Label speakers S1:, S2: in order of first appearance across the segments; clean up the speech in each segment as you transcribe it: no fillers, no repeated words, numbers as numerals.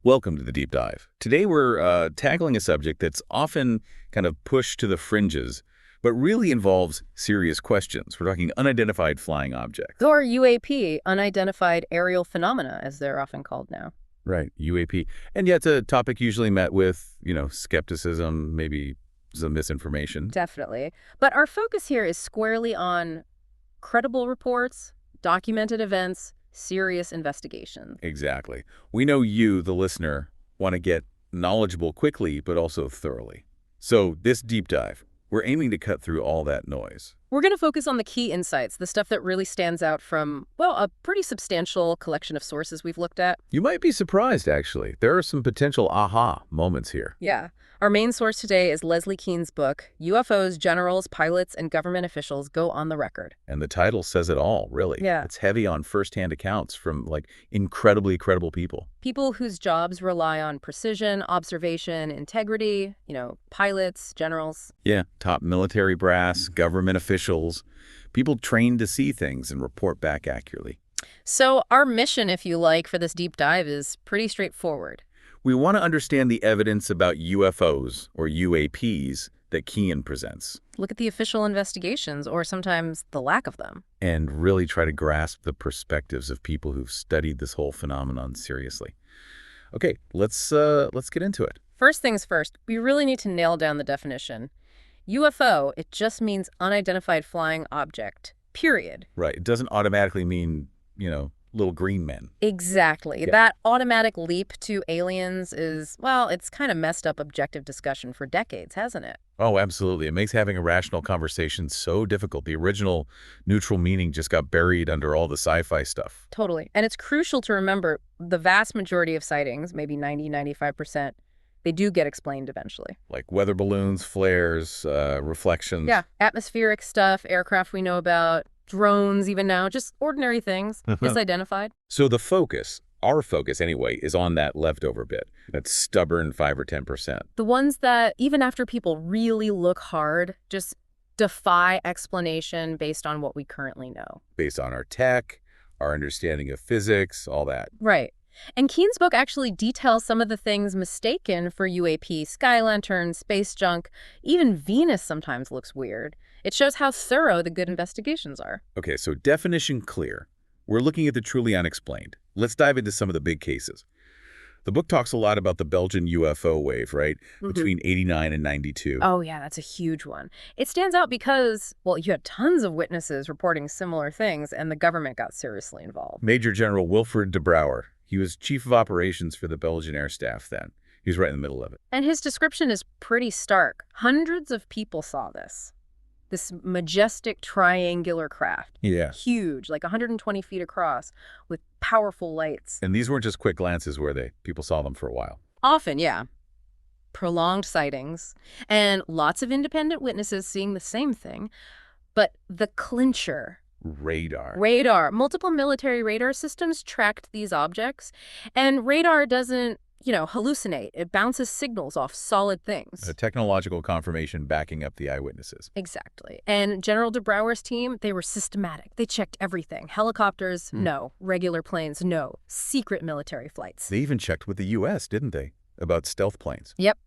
S1: Welcome to the Deep Dive. Today we're tackling a subject that's often kind of pushed to the fringes, but really involves serious questions. We're talking unidentified flying objects.
S2: Or UAP, unidentified aerial phenomena, as they're often called now.
S1: Right, UAP. And yet it's a topic usually met with, skepticism, maybe some misinformation.
S2: Definitely. But our focus here is squarely on credible reports, documented events, serious investigations.
S1: Exactly. We know you, the listener, want to get knowledgeable quickly, but also thoroughly. So this deep dive, we're aiming to cut through all that noise.
S2: We're going to focus on the key insights, the stuff that really stands out from, well, a pretty substantial collection of sources we've looked at.
S1: You might be surprised, actually. There are some potential aha moments here.
S2: Yeah. Our main source today is Leslie Kean's book, UFOs, Generals, Pilots, and Government Officials Go on the Record.
S1: And the title says it all, really.
S2: Yeah.
S1: It's heavy on first-hand accounts from, incredibly credible people.
S2: People whose jobs rely on precision, observation, integrity, pilots, generals.
S1: Yeah, top military brass, government officials, people trained to see things and report back accurately.
S2: So our mission, if you like, for this deep dive is pretty straightforward.
S1: We want to understand the evidence about UFOs, or UAPs, that Kean presents.
S2: Look at the official investigations, or sometimes the lack of them.
S1: And really try to grasp the perspectives of people who've studied this whole phenomenon seriously. Okay, let's get into it.
S2: First things first, we really need to nail down the definition. UFO, it just means unidentified flying object, period.
S1: Right. It doesn't automatically mean, little green men.
S2: Exactly.
S1: Yeah.
S2: That automatic leap to aliens is, well, it's kind of messed up objective discussion for decades, hasn't it?
S1: Oh, absolutely. It makes having a rational conversation so difficult. The original neutral meaning just got buried under all the sci-fi stuff.
S2: Totally. And it's crucial to remember the vast majority of sightings, maybe 90–95%, they do get explained eventually.
S1: Like weather balloons, flares, reflections.
S2: Yeah, atmospheric stuff, aircraft we know about, drones even now, just ordinary things, misidentified.
S1: So the focus, our focus anyway, is on that leftover bit, that stubborn 5 or 10%.
S2: The ones that, even after people really look hard, just defy explanation based on what we currently know.
S1: Based on our tech, our understanding of physics, all that.
S2: Right. And Kean's book actually details some of the things mistaken for UAP, sky lanterns, space junk. Even Venus sometimes looks weird. It shows how thorough the good investigations are.
S1: Okay, so definition clear. We're looking at the truly unexplained. Let's dive into some of the big cases. The book talks a lot about the Belgian UFO wave, right? Between 89 and 92.
S2: Oh, yeah, that's a huge one. It stands out because, well, you had tons of witnesses reporting similar things, and the government got seriously involved.
S1: Major General Wilfred de Brouwer. He was chief of operations for the Belgian air staff then. He was right in the middle of it.
S2: And his description is pretty stark. Hundreds of people saw this. This majestic triangular craft.
S1: Yeah.
S2: Huge, like 120 feet across, with powerful lights.
S1: And these weren't just quick glances, were they? People saw them for a while.
S2: Often, yeah. Prolonged sightings, and lots of independent witnesses seeing the same thing. But the clincher... Radar. Multiple military radar systems tracked these objects, and radar doesn't, hallucinate. It bounces signals off solid things.
S1: A technological confirmation backing up the eyewitnesses.
S2: Exactly. And General de Brouwer's team, they were systematic. They checked everything. Helicopters, no. Regular planes, no. Secret military flights.
S1: They even checked with the U.S., didn't they? About stealth planes.
S2: Yep.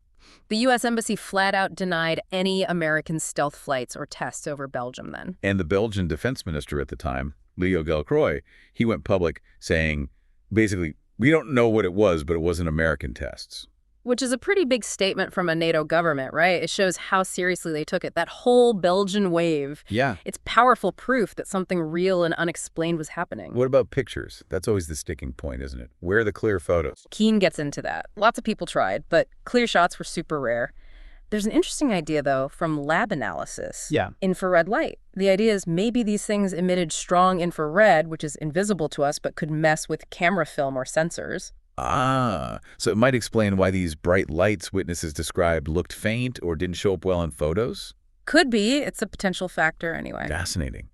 S2: The U.S. Embassy flat out denied any American stealth flights or tests over Belgium then.
S1: And the Belgian defense minister at the time, Leo Delcroix, he went public saying, basically, we don't know what it was, but it wasn't American tests.
S2: Which is a pretty big statement from a NATO government, right? It shows how seriously they took it. That whole Belgian wave.
S1: Yeah.
S2: It's powerful proof that something real and unexplained was happening.
S1: What about pictures? That's always the sticking point, isn't it? Where are the clear photos?
S2: Kean gets into that. Lots of people tried, but clear shots were super rare. There's an interesting idea, though, from lab analysis.
S1: Yeah.
S2: Infrared light. The idea is maybe these things emitted strong infrared, which is invisible to us, but could mess with camera film or sensors.
S1: Ah, so it might explain why these bright lights witnesses described looked faint or didn't show up well in photos?
S2: Could be. It's a potential factor anyway.
S1: Fascinating.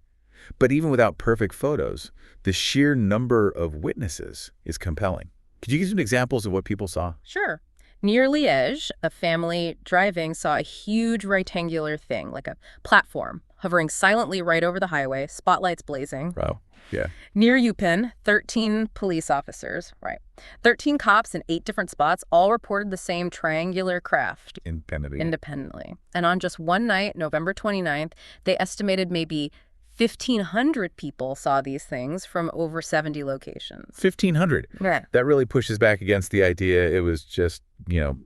S1: But even without perfect photos, the sheer number of witnesses is compelling. Could you give some examples of what people saw?
S2: Sure. Near Liège, a family driving saw a huge rectangular thing, like a platform, hovering silently right over the highway, spotlights blazing.
S1: Wow. Yeah.
S2: Near Upin, 13 police officers, right? 13 cops in 8 different spots all reported the same triangular craft. Independently. And on just one night, November 29th, they estimated maybe 1,500 people saw these things from over 70 locations.
S1: 1,500?
S2: Yeah.
S1: That really pushes back against the idea it was just,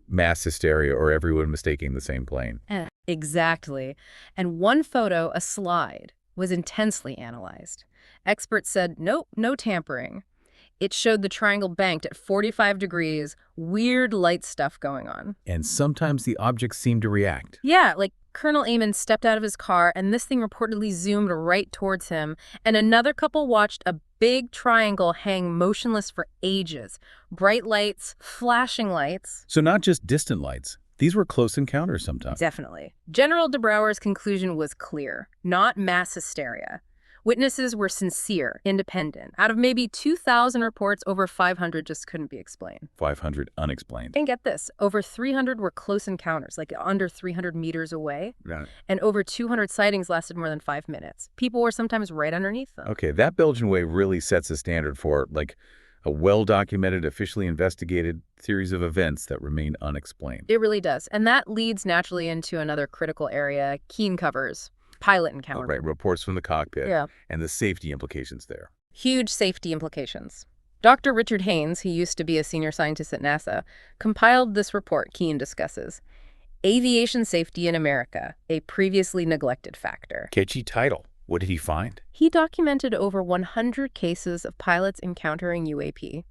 S1: mass hysteria or everyone mistaking the same plane.
S2: Exactly. And one photo, a slide, was intensely analyzed. Experts said, nope, no tampering. It showed the triangle banked at 45 degrees, weird light stuff going on.
S1: And sometimes the objects seemed to react.
S2: Yeah, like Colonel Amon stepped out of his car and this thing reportedly zoomed right towards him. And another couple watched a big triangle hang motionless for ages. Bright lights, flashing lights.
S1: So not just distant lights. These were close encounters sometimes.
S2: Definitely. General de Brouwer's conclusion was clear, not mass hysteria. Witnesses were sincere, independent. Out of maybe 2,000 reports, over 500 just couldn't be explained.
S1: 500 unexplained.
S2: And get this, over 300 were close encounters, like under 300 meters away.
S1: Right.
S2: And over 200 sightings lasted more than 5 minutes. People were sometimes right underneath them.
S1: Okay, that Belgian way really sets a standard for, a well-documented, officially investigated series of events that remain unexplained.
S2: It really does. And that leads naturally into another critical area, Kean covers. Pilot encounter.
S1: Right, reports from the cockpit and the safety implications there.
S2: Huge safety implications. Dr. Richard Haynes, who used to be a senior scientist at NASA, compiled this report Kean discusses. Aviation Safety in America, a previously neglected factor.
S1: Catchy title. What did he find?
S2: He documented over 100 cases of pilots encountering UAP,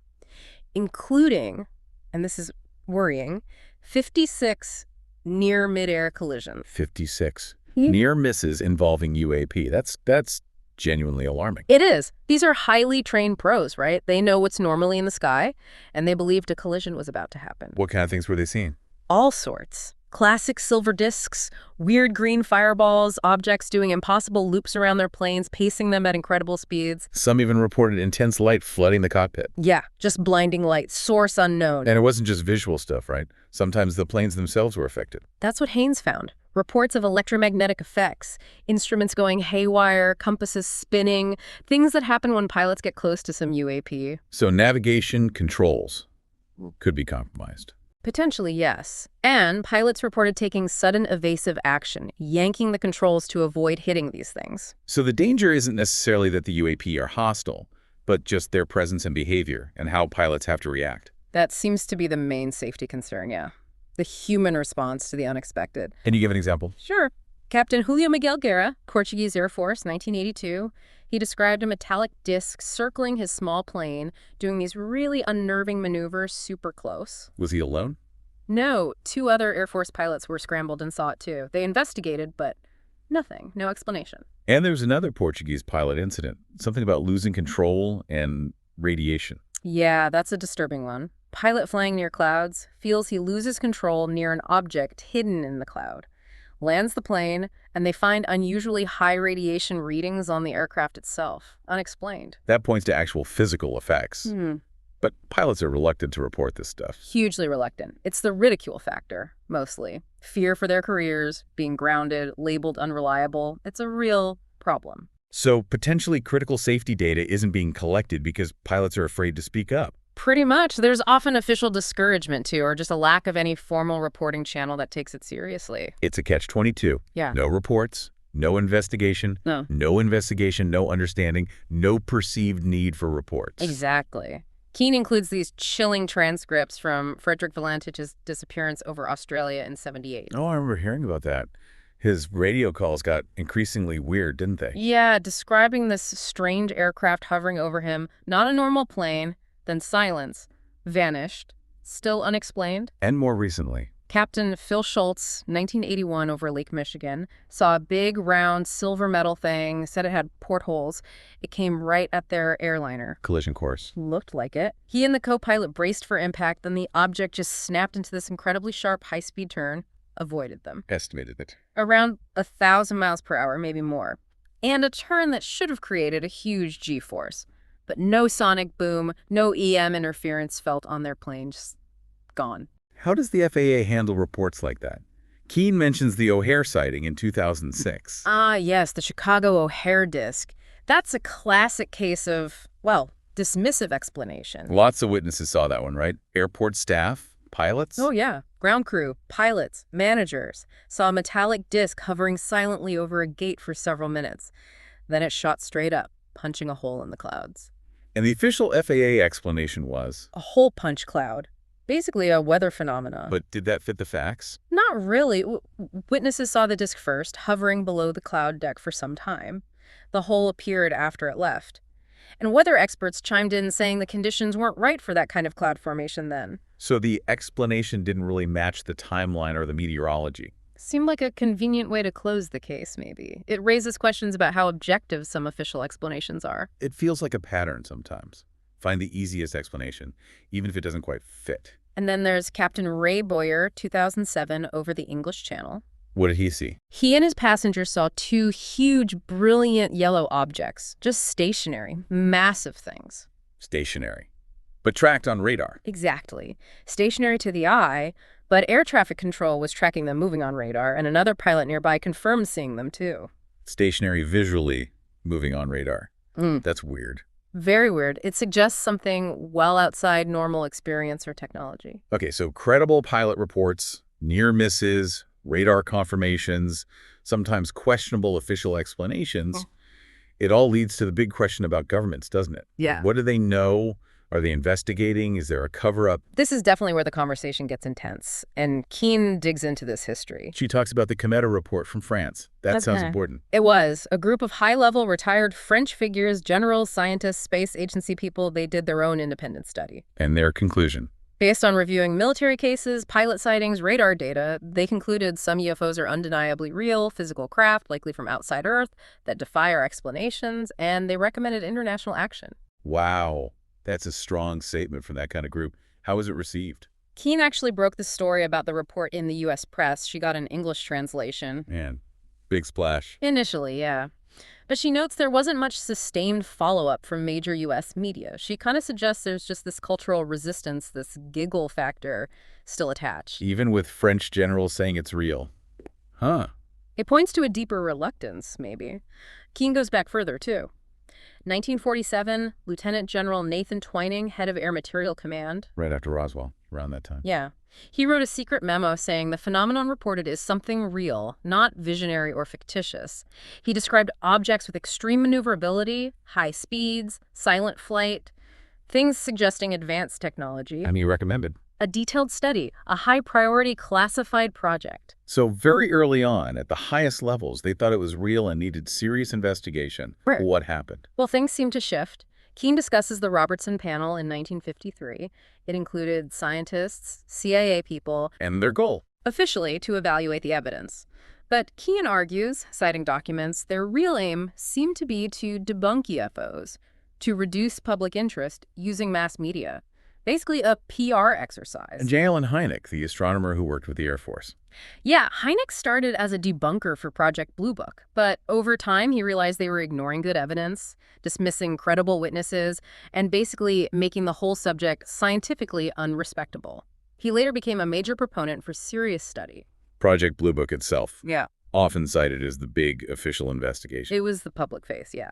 S2: including, and this is worrying, 56 near mid-air collisions.
S1: 56. Near misses involving UAP. That's genuinely alarming.
S2: It is. These are highly trained pros, right? They know what's normally in the sky, and they believed a collision was about to happen.
S1: What kind of things were they seeing?
S2: All sorts. Classic silver discs, weird green fireballs, objects doing impossible loops around their planes, pacing them at incredible speeds.
S1: Some even reported intense light flooding the cockpit.
S2: Yeah, just blinding light, source unknown.
S1: And it wasn't just visual stuff, right? Sometimes the planes themselves were affected.
S2: That's what Haynes found. Reports of electromagnetic effects, instruments going haywire, compasses spinning, things that happen when pilots get close to some UAP.
S1: So navigation controls could be compromised.
S2: Potentially, yes. And pilots reported taking sudden evasive action, yanking the controls to avoid hitting these things.
S1: So the danger isn't necessarily that the UAP are hostile, but just their presence and behavior and how pilots have to react.
S2: That seems to be the main safety concern, yeah. The human response to the unexpected.
S1: Can you give an example?
S2: Sure. Captain Julio Miguel Guerra, Portuguese Air Force, 1982. He described a metallic disc circling his small plane, doing these really unnerving maneuvers super close.
S1: Was he alone?
S2: No, 2 other Air Force pilots were scrambled and saw it too. They investigated, but nothing, no explanation.
S1: And there's another Portuguese pilot incident, something about losing control and radiation.
S2: Yeah, that's a disturbing one. Pilot flying near clouds feels he loses control near an object hidden in the cloud. Lands the plane, and they find unusually high radiation readings on the aircraft itself. Unexplained.
S1: That points to actual physical effects. But pilots are reluctant to report this stuff.
S2: Hugely reluctant. It's the ridicule factor, mostly. Fear for their careers, being grounded, labeled unreliable. It's a real problem.
S1: So potentially critical safety data isn't being collected because pilots are afraid to speak up.
S2: Pretty much. There's often official discouragement, too, or just a lack of any formal reporting channel that takes it seriously.
S1: It's a catch-22.
S2: Yeah.
S1: No reports, no investigation, no investigation, no understanding, no perceived need for reports.
S2: Exactly. Kean includes these chilling transcripts from Frederick Valentich's disappearance over Australia in '78.
S1: Oh, I remember hearing about that. His radio calls got increasingly weird, didn't they?
S2: Yeah, describing this strange aircraft hovering over him, not a normal plane, then silence, vanished, still unexplained.
S1: And more recently.
S2: Captain Phil Schultz, 1981, over Lake Michigan, saw a big, round, silver metal thing, said it had portholes. It came right at their airliner.
S1: Collision course.
S2: Looked like it. He and the co-pilot braced for impact, then the object just snapped into this incredibly sharp, high-speed turn, avoided them.
S1: Estimated it.
S2: Around 1,000 miles per hour, maybe more. And a turn that should have created a huge G-force. But no sonic boom, no EM interference felt on their plane, just gone.
S1: How does the FAA handle reports like that? Kean mentions the O'Hare sighting in 2006.
S2: Ah, yes, the Chicago O'Hare disk. That's a classic case of, well, dismissive explanation.
S1: Lots of witnesses saw that one, right? Airport staff, pilots?
S2: Oh, yeah. Ground crew, pilots, managers saw a metallic disc hovering silently over a gate for several minutes. Then it shot straight up, punching a hole in the clouds.
S1: And the official FAA explanation was?
S2: A hole punch cloud. Basically a weather phenomena.
S1: But did that fit the facts?
S2: Not really. Witnesses saw the disk first, hovering below the cloud deck for some time. The hole appeared after it left. And weather experts chimed in saying the conditions weren't right for that kind of cloud formation then.
S1: So the explanation didn't really match the timeline or the meteorology.
S2: Seemed like a convenient way to close the case, maybe. It raises questions about how objective some official explanations are.
S1: It feels like a pattern sometimes. Find the easiest explanation, even if it doesn't quite fit.
S2: And then there's Captain Ray Boyer, 2007, over the English Channel.
S1: What did he see?
S2: He and his passengers saw two huge, brilliant yellow objects, just stationary, massive things.
S1: Stationary. But tracked on radar.
S2: Exactly. Stationary to the eye, but air traffic control was tracking them moving on radar, and another pilot nearby confirmed seeing them too.
S1: Stationary visually, moving on radar. That's weird.
S2: Very weird. It suggests something well outside normal experience or technology.
S1: Okay, so credible pilot reports, near misses, radar confirmations, sometimes questionable official explanations. It all leads to the big question about governments, doesn't it?
S2: Yeah.
S1: What do they know? Are they investigating? Is there a cover-up?
S2: This is definitely where the conversation gets intense, and Kean digs into this history.
S1: She talks about the Cometa report from France. That sounds important.
S2: It was. A group of high-level retired French figures, generals, scientists, space agency people, they did their own independent study.
S1: And their conclusion?
S2: Based on reviewing military cases, pilot sightings, radar data, they concluded some UFOs are undeniably real, physical craft, likely from outside Earth, that defy our explanations, and they recommended international action.
S1: Wow. That's a strong statement from that kind of group. How was it received?
S2: Kean actually broke the story about the report in the U.S. press. She got an English translation.
S1: Man, big splash.
S2: Initially, yeah. But she notes there wasn't much sustained follow-up from major U.S. media. She kind of suggests there's just this cultural resistance, this giggle factor still attached.
S1: Even with French generals saying it's real. Huh.
S2: It points to a deeper reluctance, maybe. Kean goes back further, too. 1947, Lieutenant General Nathan Twining, head of Air Materiel Command.
S1: Right after Roswell, around that time.
S2: Yeah. He wrote a secret memo saying the phenomenon reported is something real, not visionary or fictitious. He described objects with extreme maneuverability, high speeds, silent flight, things suggesting advanced technology.
S1: And he recommended?
S2: A detailed study, a high-priority classified project.
S1: So very early on, at the highest levels, they thought it was real and needed serious investigation.
S2: Right.
S1: What happened?
S2: Well, things seemed to shift. Kean discusses the Robertson Panel in 1953. It included scientists, CIA people,
S1: And their goal?
S2: officially to evaluate the evidence. But Kean argues, citing documents, their real aim seemed to be to debunk UFOs, to reduce public interest using mass media. Basically a PR exercise.
S1: And J. Allen Hynek, the astronomer who worked with the Air Force.
S2: Yeah, Hynek started as a debunker for Project Blue Book, but over time he realized they were ignoring good evidence, dismissing credible witnesses, and basically making the whole subject scientifically unrespectable. He later became a major proponent for serious study.
S1: Project Blue Book itself.
S2: Yeah.
S1: Often cited as the big official investigation.
S2: It was the public face, yeah.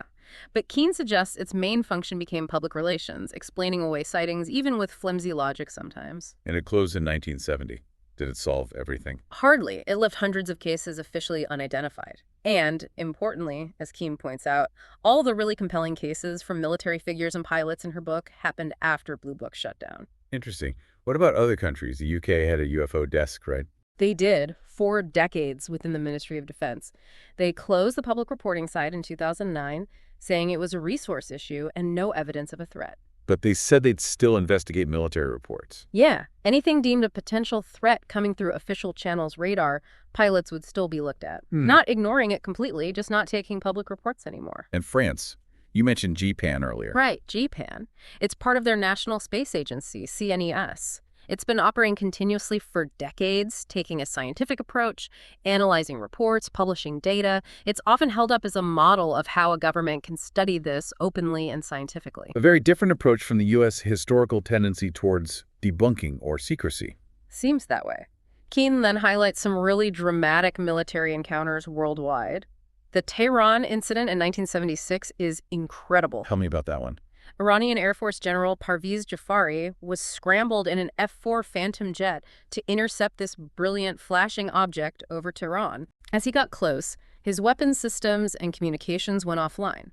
S2: But Kean suggests its main function became public relations, explaining away sightings, even with flimsy logic sometimes.
S1: And it closed in 1970. Did it solve everything?
S2: Hardly. It left hundreds of cases officially unidentified. And, importantly, as Kean points out, all the really compelling cases from military figures and pilots in her book happened after Blue Book shut down.
S1: Interesting. What about other countries? The UK had a UFO desk, right?
S2: They did, for decades within the Ministry of Defense. They closed the public reporting side in 2009, saying it was a resource issue and no evidence of a threat.
S1: But they said they'd still investigate military reports.
S2: Yeah, anything deemed a potential threat coming through official channels' radar, pilots would still be looked at. Not ignoring it completely, just not taking public reports anymore.
S1: And France. You mentioned GPAN earlier.
S2: Right, GPAN. It's part of their National Space Agency, CNES. It's been operating continuously for decades, taking a scientific approach, analyzing reports, publishing data. It's often held up as a model of how a government can study this openly and scientifically.
S1: A very different approach from the U.S. historical tendency towards debunking or secrecy.
S2: Seems that way. Kean then highlights some really dramatic military encounters worldwide. The Tehran incident in 1976 is incredible.
S1: Tell me about that one.
S2: Iranian Air Force General Parviz Jafari was scrambled in an F-4 Phantom jet to intercept this brilliant flashing object over Tehran. As he got close, his weapons systems and communications went offline.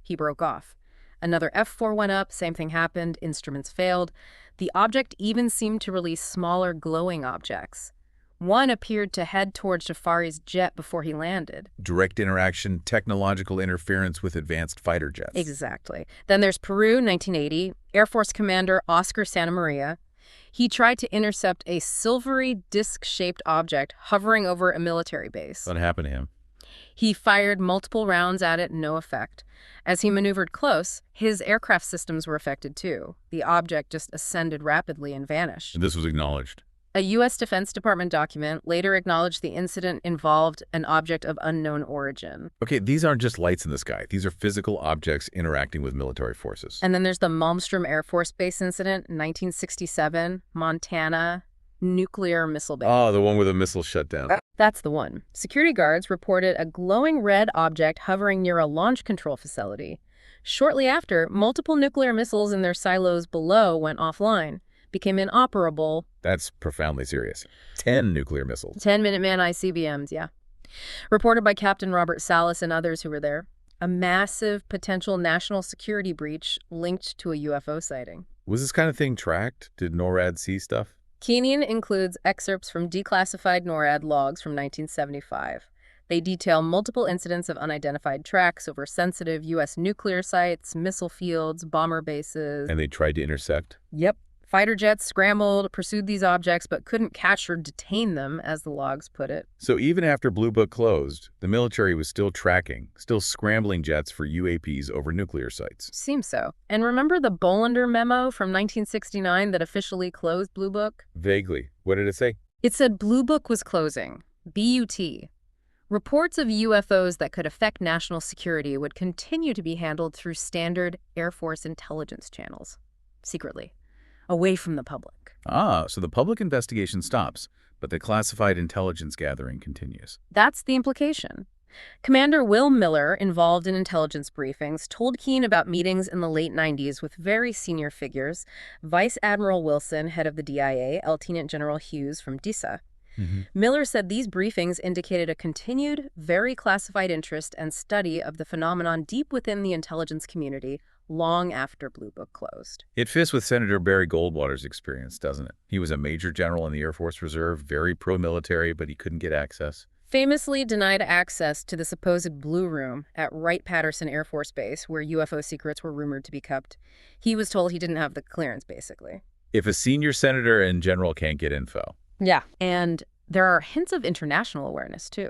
S2: He broke off. Another F-4 went up, same thing happened, instruments failed. The object even seemed to release smaller glowing objects. One appeared to head towards Jafari's jet before he landed.
S1: Direct interaction, technological interference with advanced fighter jets.
S2: Exactly. Then there's Peru, 1980. Air Force Commander Oscar Santa Maria. He tried to intercept a silvery disc-shaped object hovering over a military base.
S1: What happened to him?
S2: He fired multiple rounds at it, no effect. As he maneuvered close, his aircraft systems were affected too. The object just ascended rapidly and vanished.
S1: And this was acknowledged.
S2: A U.S. Defense Department document later acknowledged the incident involved an object of unknown origin.
S1: Okay, these aren't just lights in the sky. These are physical objects interacting with military forces.
S2: And then there's the Malmstrom Air Force Base incident in 1967, Montana, nuclear missile base.
S1: Oh, the one where the missile shut down.
S2: That's the one. Security guards reported a glowing red object hovering near a launch control facility. Shortly after, multiple nuclear missiles in their silos below went offline, became inoperable.
S1: That's profoundly serious. 10 nuclear missiles.
S2: 10 Minuteman ICBMs, yeah. Reported by Captain Robert Salas and others who were there. A massive potential national security breach linked to a UFO sighting.
S1: Was this kind of thing tracked? Did NORAD see stuff?
S2: Kean includes excerpts from declassified NORAD logs from 1975. They detail multiple incidents of unidentified tracks over sensitive U.S. nuclear sites, missile fields, bomber bases.
S1: And they tried to intercept?
S2: Yep. Fighter jets scrambled, pursued these objects, but couldn't catch or detain them, as the logs put it.
S1: So even after Blue Book closed, the military was still tracking, still scrambling jets for UAPs over nuclear sites.
S2: Seems so. And remember the Bolander memo from 1969 that officially closed Blue Book?
S1: Vaguely. What did it say?
S2: It said Blue Book was closing. BUT. Reports of UFOs that could affect national security would continue to be handled through standard Air Force intelligence channels, secretly, away from the public.
S1: Ah, so the public investigation stops, but the classified intelligence gathering continues.
S2: That's the implication. Commander Will Miller, involved in intelligence briefings, told Kean about meetings in the late 90s with very senior figures, Vice Admiral Wilson, head of the DIA, Lieutenant General Hughes from DISA. Miller said these briefings indicated a continued, very classified interest and study of the phenomenon deep within the intelligence community long after Blue Book closed.
S1: It fits with Senator Barry Goldwater's experience, doesn't it? He was a major general in the Air Force Reserve, very pro-military, but he couldn't get access.
S2: Famously denied access to the supposed Blue Room at Wright-Patterson Air Force Base, where UFO secrets were rumored to be kept. He was told he didn't have the clearance, basically.
S1: If a senior senator and general can't get info.
S2: Yeah. And there are hints of international awareness, too.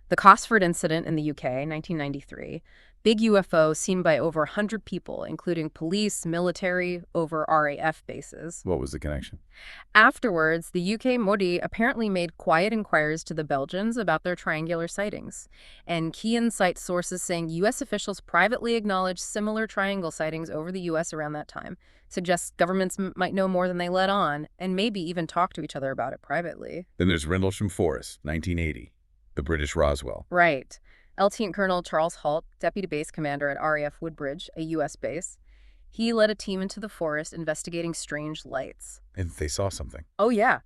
S2: The Cosford incident in the UK, 1993, big UFO seen by over 100 people, including police, military, over RAF bases.
S1: What was the connection?
S2: Afterwards, the UK Modi apparently made quiet inquiries to the Belgians about their triangular sightings. And Kean cites sources saying U.S. officials privately acknowledged similar triangle sightings over the U.S. around that time. Suggests governments might know more than they let on, and maybe even talk to each other about it privately.
S1: Then there's Rendlesham Forest, 1980, the British Roswell.
S2: Right. Lieutenant Colonel Charles Halt, Deputy Base Commander at RAF Woodbridge, a U.S. base, he led a team into the forest investigating strange lights.
S1: And they saw something.
S2: Oh, yeah.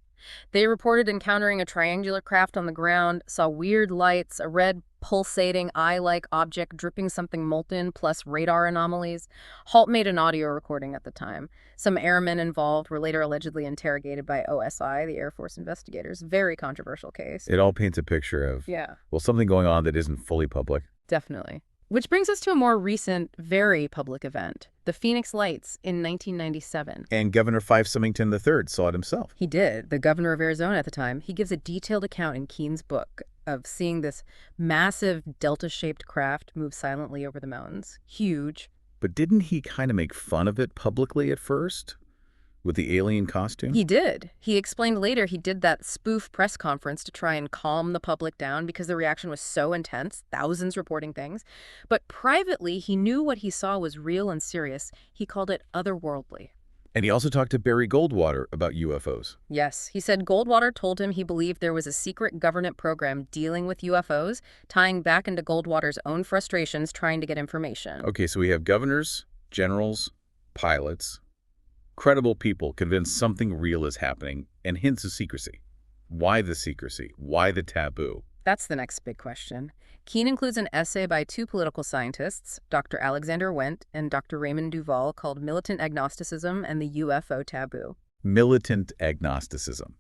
S2: They reported encountering a triangular craft on the ground, saw weird lights, a red pulsating eye-like object dripping something molten, plus radar anomalies. Halt made an audio recording at the time. Some airmen involved were later allegedly interrogated by OSI, the Air Force investigators. Very controversial case.
S1: It all paints a picture of, well, something going on that isn't fully public.
S2: Definitely. Which brings us to a more recent, very public event, the Phoenix Lights in 1997.
S1: And Governor Fife Symington III saw it himself.
S2: He did. The governor of Arizona at the time. He gives a detailed account in Kean's book of seeing this massive delta-shaped craft move silently over the mountains. Huge.
S1: But didn't he kind of make fun of it publicly at first? With the alien costume?
S2: He did. He explained later he did that spoof press conference to try and calm the public down because the reaction was so intense, thousands reporting things. But privately, he knew what he saw was real and serious. He called it otherworldly.
S1: And he also talked to Barry Goldwater about UFOs.
S2: Yes, he said Goldwater told him he believed there was a secret government program dealing with UFOs, tying back into Goldwater's own frustrations trying to get information.
S1: Okay, so we have governors, generals, pilots, credible people convinced something real is happening, and hints of secrecy. Why the secrecy? Why the taboo?
S2: That's the next big question. Kean includes an essay by two political scientists, Dr. Alexander Wendt and Dr. Raymond Duval, called Militant Agnosticism and the UFO Taboo.
S1: Militant agnosticism.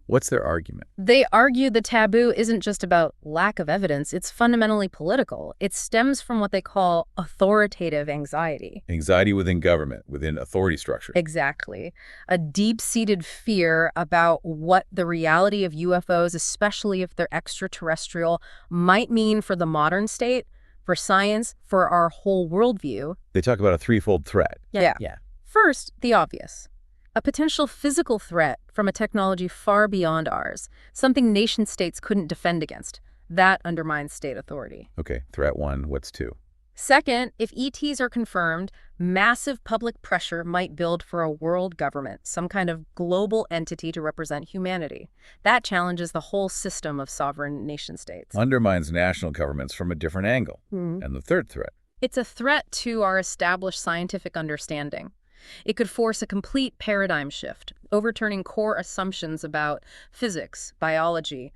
S1: What's their argument?
S2: They argue the taboo isn't just about lack of evidence, it's fundamentally political. It stems from what they call authoritative anxiety.
S1: Anxiety within government, within authority structure.
S2: Exactly. A deep-seated fear about what the reality of UFOs, especially if they're extraterrestrial, might mean for the modern state, for science, for our whole worldview.
S1: They talk about a threefold threat.
S2: Yeah. First, the obvious. A potential physical threat from a technology far beyond ours, something nation-states couldn't defend against. That undermines state authority.
S1: Okay, threat one, what's two?
S2: Second, if ETs are confirmed, massive public pressure might build for a world government, some kind of global entity to represent humanity. That challenges the whole system of sovereign nation-states.
S1: Undermines national governments from a different angle. And the third threat?
S2: It's a threat to our established scientific understanding. It could force a complete paradigm shift, overturning core assumptions about physics, biology,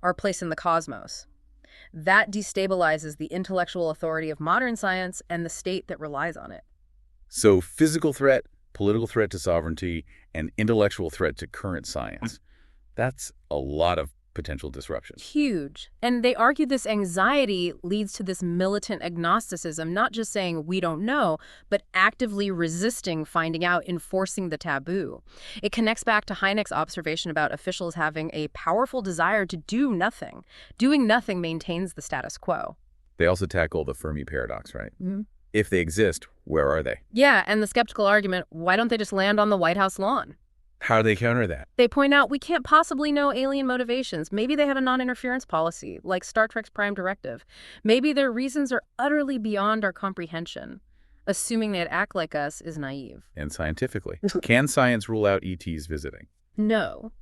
S2: our place in the cosmos. That destabilizes the intellectual authority of modern science and the state that relies on it.
S1: So physical threat, political threat to sovereignty, and intellectual threat to current science. That's a lot of potential disruption.
S2: Huge. And they argue this anxiety leads to this militant agnosticism, not just saying we don't know, but actively resisting finding out, enforcing the taboo. It connects back to Hynek's observation about officials having a powerful desire to do nothing. Doing nothing maintains the status quo.
S1: They also tackle the Fermi paradox, right? If they exist, where are they?
S2: Yeah, and the skeptical argument, why don't they just land on the White House lawn?
S1: How do they counter that?
S2: They point out we can't possibly know alien motivations. Maybe they have a non-interference policy, like Star Trek's Prime Directive. Maybe their reasons are utterly beyond our comprehension. Assuming they'd act like us is naive.
S1: And scientifically, can science rule out ETs visiting?
S2: No.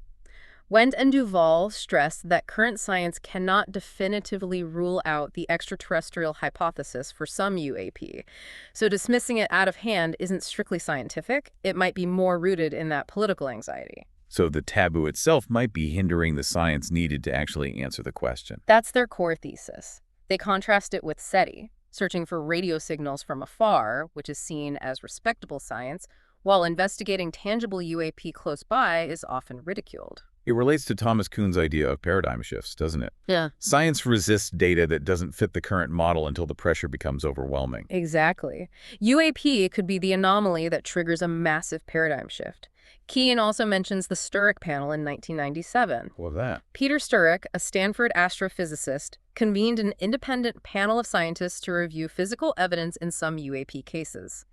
S2: Wendt and Duval stress that current science cannot definitively rule out the extraterrestrial hypothesis for some UAP. So dismissing it out of hand isn't strictly scientific. It might be more rooted in that political anxiety.
S1: So the taboo itself might be hindering the science needed to actually answer the question.
S2: That's their core thesis. They contrast it with SETI, searching for radio signals from afar, which is seen as respectable science, while investigating tangible UAP close by is often ridiculed.
S1: It relates to Thomas Kuhn's idea of paradigm shifts, doesn't it?
S2: Yeah.
S1: Science resists data that doesn't fit the current model until the pressure becomes overwhelming.
S2: Exactly. UAP could be the anomaly that triggers a massive paradigm shift. Kean also mentions the Sturrock Panel in 1997.
S1: What was that?
S2: Peter Sturrock, a Stanford astrophysicist, convened an independent panel of scientists to review physical evidence in some UAP cases.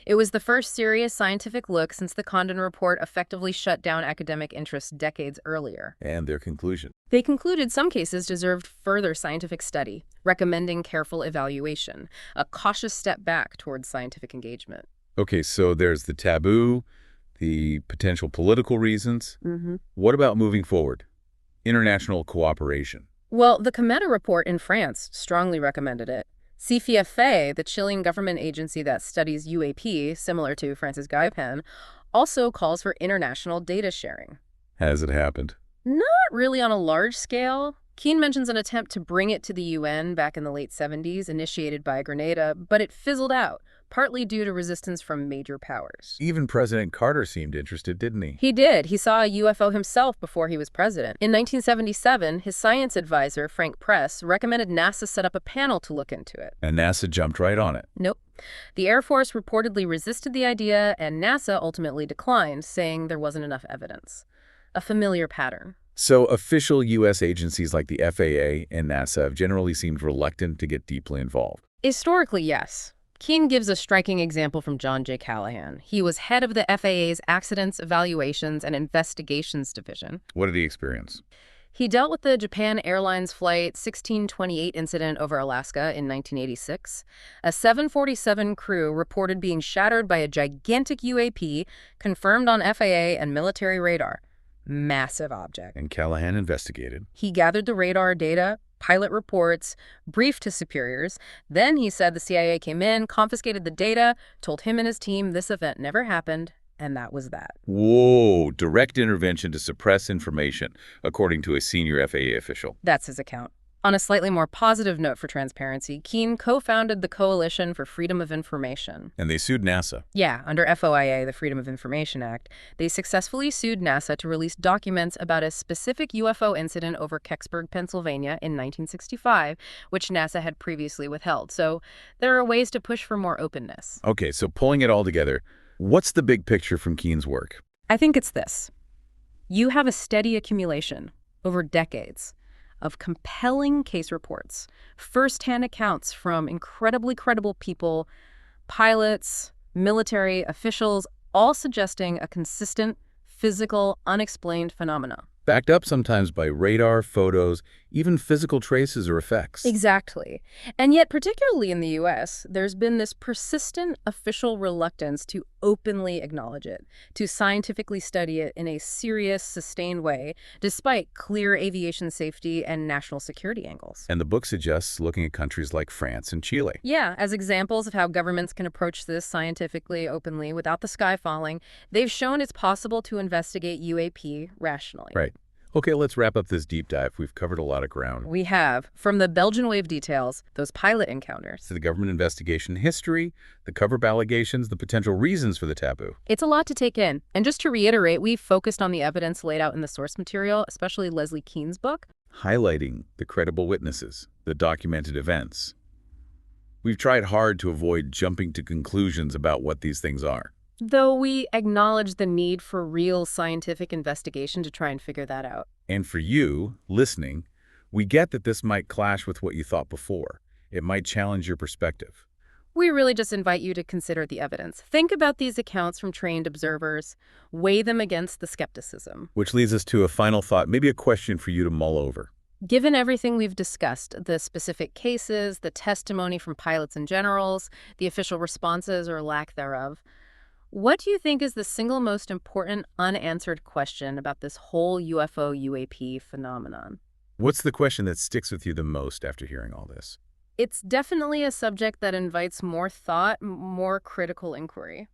S2: It was the first serious scientific look since the Condon Report effectively shut down academic interest decades earlier.
S1: And their conclusion?
S2: They concluded some cases deserved further scientific study, recommending careful evaluation, a cautious step back towards scientific engagement.
S1: Okay, so there's the taboo, the potential political reasons. What about moving forward? International cooperation.
S2: Well, the Cometa Report in France strongly recommended it. CFFA, the Chilean government agency that studies UAP, similar to France's Guypen, also calls for international data sharing.
S1: Has it happened?
S2: Not really on a large scale. Kean mentions an attempt to bring it to the UN back in the late 70s, initiated by Grenada, but it fizzled out, partly due to resistance from major powers.
S1: Even President Carter seemed interested, didn't he?
S2: He did. He saw a UFO himself before he was president. In 1977, his science advisor, Frank Press, recommended NASA set up a panel to look into it.
S1: And NASA jumped right on it.
S2: Nope. The Air Force reportedly resisted the idea, and NASA ultimately declined, saying there wasn't enough evidence. A familiar pattern.
S1: So official U.S. agencies like the FAA and NASA have generally seemed reluctant to get deeply involved.
S2: Historically, yes. Kean gives a striking example from John J. Callahan. He was head of the FAA's Accidents, Evaluations, and Investigations Division.
S1: What did he experience?
S2: He dealt with the Japan Airlines Flight 1628 incident over Alaska in 1986. A 747 crew reported being shattered by a gigantic UAP confirmed on FAA and military radar. Massive object.
S1: And Callahan investigated.
S2: He gathered the radar data, pilot reports, briefed his superiors. Then he said the CIA came in, confiscated the data, told him and his team this event never happened, and that was that.
S1: Whoa, direct intervention to suppress information, according to a senior FAA official.
S2: That's his account. On a slightly more positive note for transparency, Kean co-founded the Coalition for Freedom of Information.
S1: And they sued NASA.
S2: Yeah, under FOIA, the Freedom of Information Act, they successfully sued NASA to release documents about a specific UFO incident over Kecksburg, Pennsylvania in 1965, which NASA had previously withheld. So there are ways to push for more openness.
S1: Okay, so pulling it all together, what's the big picture from Kean's work?
S2: I think it's this. You have a steady accumulation over decades of compelling case reports, first-hand accounts from incredibly credible people, pilots, military officials, all suggesting a consistent, physical, unexplained phenomena.
S1: Backed up sometimes by radar, photos, even physical traces or effects.
S2: Exactly. And yet, particularly in the U.S., there's been this persistent official reluctance to openly acknowledge it, to scientifically study it in a serious, sustained way, despite clear aviation safety and national security angles.
S1: And the book suggests looking at countries like France and Chile.
S2: Yeah, as examples of how governments can approach this scientifically, openly, without the sky falling. They've shown it's possible to investigate UAP rationally.
S1: Right. Okay, let's wrap up this deep dive. We've covered a lot of ground.
S2: We have, from the Belgian wave details, those pilot encounters,
S1: To the government investigation history, the cover-up allegations, the potential reasons for the taboo.
S2: It's a lot to take in. And just to reiterate, we've focused on the evidence laid out in the source material, especially Leslie Kean's book.
S1: Highlighting the credible witnesses, the documented events. We've tried hard to avoid jumping to conclusions about what these things are.
S2: Though we acknowledge the need for real scientific investigation to try and figure that out.
S1: And for you, listening, we get that this might clash with what you thought before. It might challenge your perspective.
S2: We really just invite you to consider the evidence. Think about these accounts from trained observers. Weigh them against the skepticism.
S1: Which leads us to a final thought, maybe a question for you to mull over.
S2: Given everything we've discussed, the specific cases, the testimony from pilots and generals, the official responses or lack thereof, what do you think is the single most important unanswered question about this whole UFO UAP phenomenon?
S1: What's the question that sticks with you the most after hearing all this?
S2: It's definitely a subject that invites more thought, more critical inquiry.